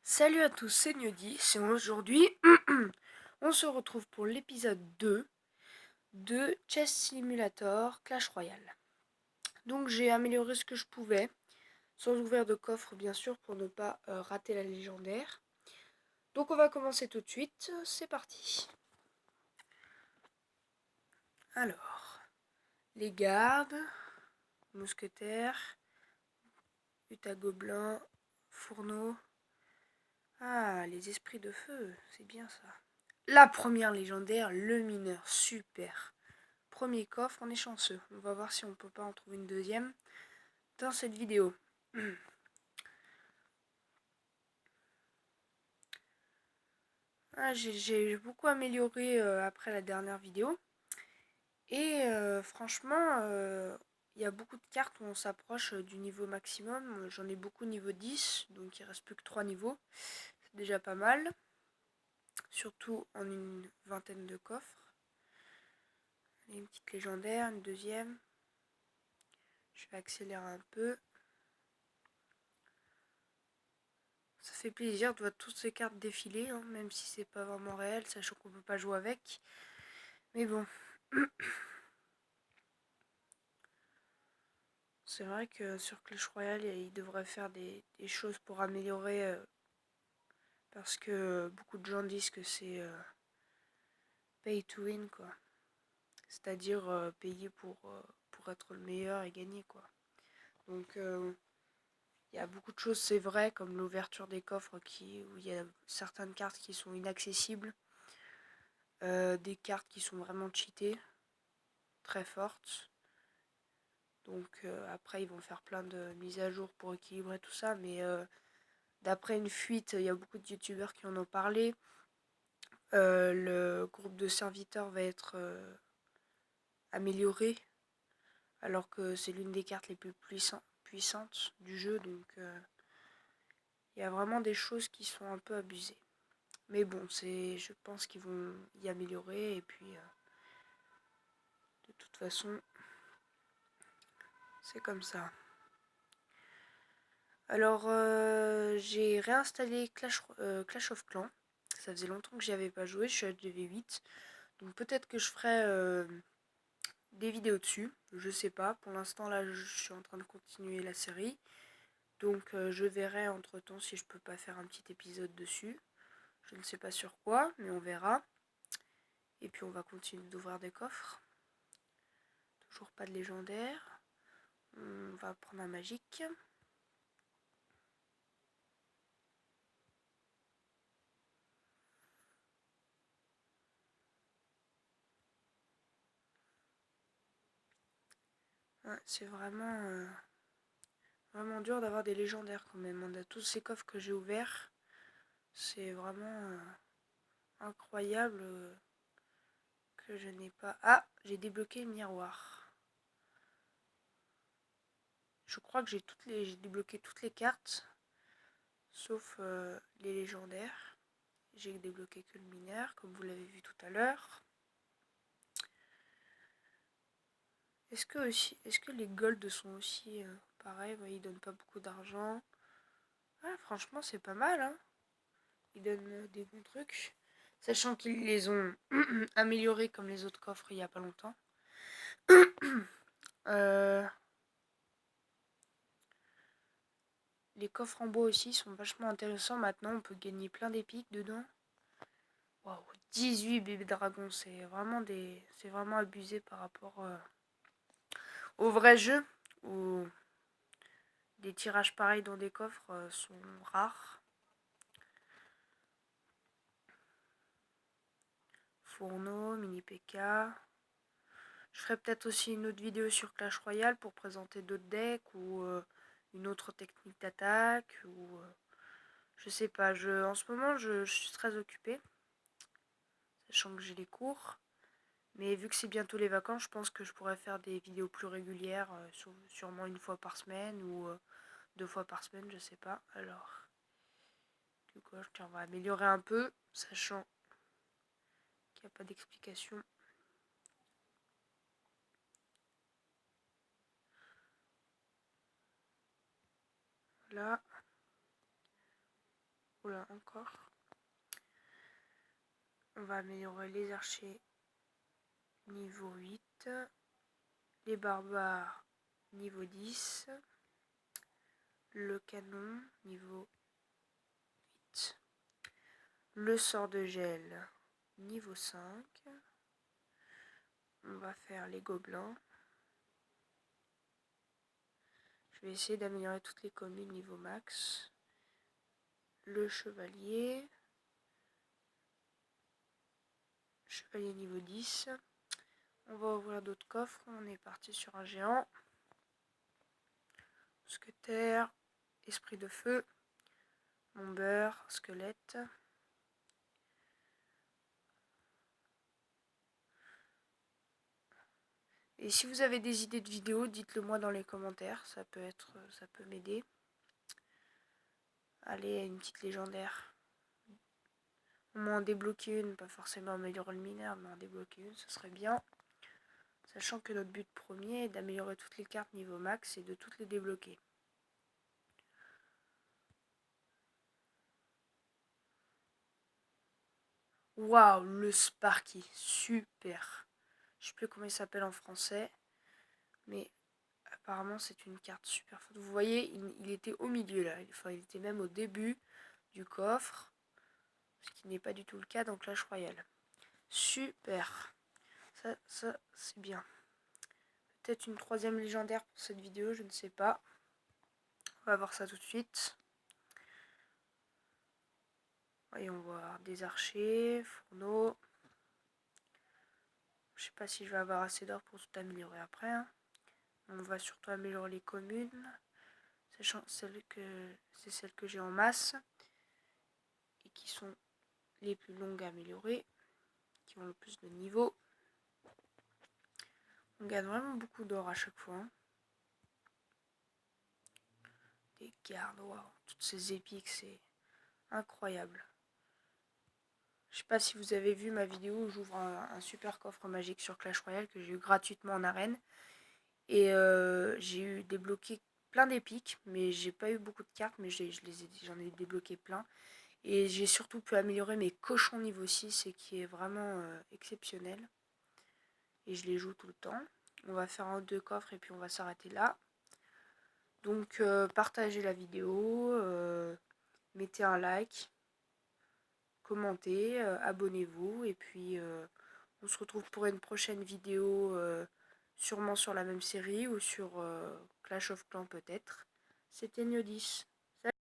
Salut à tous, c'est Gnodi, c'est aujourd'hui on se retrouve pour l'épisode 2 de Chess Simulator Clash Royale. Donc j'ai amélioré ce que je pouvais, sans ouvrir de coffre bien sûr pour ne pas rater la légendaire. Donc on va commencer tout de suite, c'est parti. Alors, les gardes, mousquetaires, Utah Gobelin, fourneau. Ah, les esprits de feu, c'est bien ça. La première légendaire, le mineur, super. Premier coffre, on est chanceux. On va voir si on peut pas en trouver une deuxième dans cette vidéo. J'ai beaucoup amélioré après la dernière vidéo. Et franchement, il y a beaucoup de cartes où on s'approche du niveau maximum. J'en ai beaucoup niveau 10, donc il reste plus que 3 niveaux. C'est déjà pas mal. Surtout en une vingtaine de coffres. Une petite légendaire, une deuxième. Je vais accélérer un peu. Ça fait plaisir de voir toutes ces cartes défiler, hein, même si c'est pas vraiment réel, sachant qu'on peut pas jouer avec. Mais bon. C'est vrai que sur Clash Royale, il devrait faire des choses pour améliorer. Parce que beaucoup de gens disent que c'est pay to win, quoi. C'est-à-dire payer pour être le meilleur et gagner, quoi. Donc il y a beaucoup de choses, c'est vrai, comme l'ouverture des coffres où il y a certaines cartes qui sont inaccessibles. Des cartes qui sont vraiment cheatées, très fortes. Donc après, ils vont faire plein de mises à jour pour équilibrer tout ça. Mais d'après une fuite, il y a beaucoup de youtubeurs qui en ont parlé. Le groupe de serviteurs va être amélioré. Alors que c'est l'une des cartes les plus puissantes du jeu. Donc il y a vraiment des choses qui sont un peu abusées. Mais bon, je pense qu'ils vont y améliorer. Et puis, de toute façon, c'est comme ça. Alors, j'ai réinstallé Clash of Clans. Ça faisait longtemps que j'y avais pas joué, je suis à DV8. Donc peut-être que je ferai des vidéos dessus, je sais pas. Pour l'instant, là, je suis en train de continuer la série. Donc je verrai entre-temps si je peux pas faire un petit épisode dessus. Je ne sais pas sur quoi, mais on verra. Et puis on va continuer d'ouvrir des coffres. Toujours pas de légendaire. On va prendre un magique. Ouais, c'est vraiment dur d'avoir des légendaires quand même. On a tous ces coffres que j'ai ouverts. C'est vraiment incroyable que je n'ai pas... Ah, j'ai débloqué le miroir. Je crois que j'ai débloqué toutes les cartes, sauf les légendaires. J'ai débloqué que le mineur, comme vous l'avez vu tout à l'heure. Est-ce que les golds sont aussi pareils? Ouais, ils donnent pas beaucoup d'argent. Ah, franchement, c'est pas mal, hein. Ils donnent des bons trucs. Sachant qu'ils les ont améliorés comme les autres coffres il y a pas longtemps. Euh, les coffres en bois aussi sont vachement intéressants. Maintenant, on peut gagner plein d'épiques dedans. Waouh, 18 bébés dragons, c'est vraiment abusé par rapport au vrai jeu où des tirages pareils dans des coffres sont rares. Fourneau, mini PK. Je ferai peut-être aussi une autre vidéo sur Clash Royale pour présenter d'autres decks ou une autre technique d'attaque ou je sais pas. En ce moment, je suis très occupée, sachant que j'ai les cours. Mais vu que c'est bientôt les vacances, je pense que je pourrais faire des vidéos plus régulières, sûrement une fois par semaine ou 2 fois par semaine, je sais pas. Alors, du coup, on va améliorer un peu, sachant qu'il n'y a pas d'explication. Là. Oula, encore. On va améliorer les archers niveau 8. Les barbares niveau 10. Le canon niveau 8. Le sort de gel niveau 5. On va faire les gobelins. Je vais essayer d'améliorer toutes les communes niveau max. Le chevalier. Chevalier niveau 10. On va ouvrir d'autres coffres. On est parti sur un géant. Mousquetaire. Esprit de feu. Mon beurre. Squelette. Et si vous avez des idées de vidéos, dites-le moi dans les commentaires. Ça peut m'aider. Allez, une petite légendaire. Au moins en débloquer une, pas forcément améliorer le mineur, mais en débloquer une, ce serait bien. Sachant que notre but premier est d'améliorer toutes les cartes niveau max et de toutes les débloquer. Waouh, le Sparky, super. Je sais plus comment il s'appelle en français, mais apparemment c'est une carte super forte. Vous voyez, il était au milieu là, enfin, il était même au début du coffre, ce qui n'est pas du tout le cas dans Clash Royale. Super, ça c'est bien. Peut-être une troisième légendaire pour cette vidéo, je ne sais pas. On va voir ça tout de suite. Voyons voir, des archers, fourneaux. Je sais pas si je vais avoir assez d'or pour tout améliorer après. Hein. On va surtout améliorer les communes, sachant que c'est celles que j'ai en masse et qui sont les plus longues à améliorer, qui ont le plus de niveau. On gagne vraiment beaucoup d'or à chaque fois. Hein. Des gardes, waouh, toutes ces épiques, c'est incroyable. Je sais pas si vous avez vu ma vidéo où j'ouvre un super coffre magique sur Clash Royale que j'ai eu gratuitement en arène. Et j'ai eu débloqué plein d'épiques, mais j'ai pas eu beaucoup de cartes, mais j'en ai débloqué plein. Et j'ai surtout pu améliorer mes cochons niveau 6, et qui est vraiment exceptionnel. Et je les joue tout le temps. On va faire un ou deux coffres et puis on va s'arrêter là. Donc partagez la vidéo, mettez un like, commentez, abonnez-vous. Et puis on se retrouve pour une prochaine vidéo, sûrement sur la même série ou sur Clash of Clans peut-être. C'était Niodis.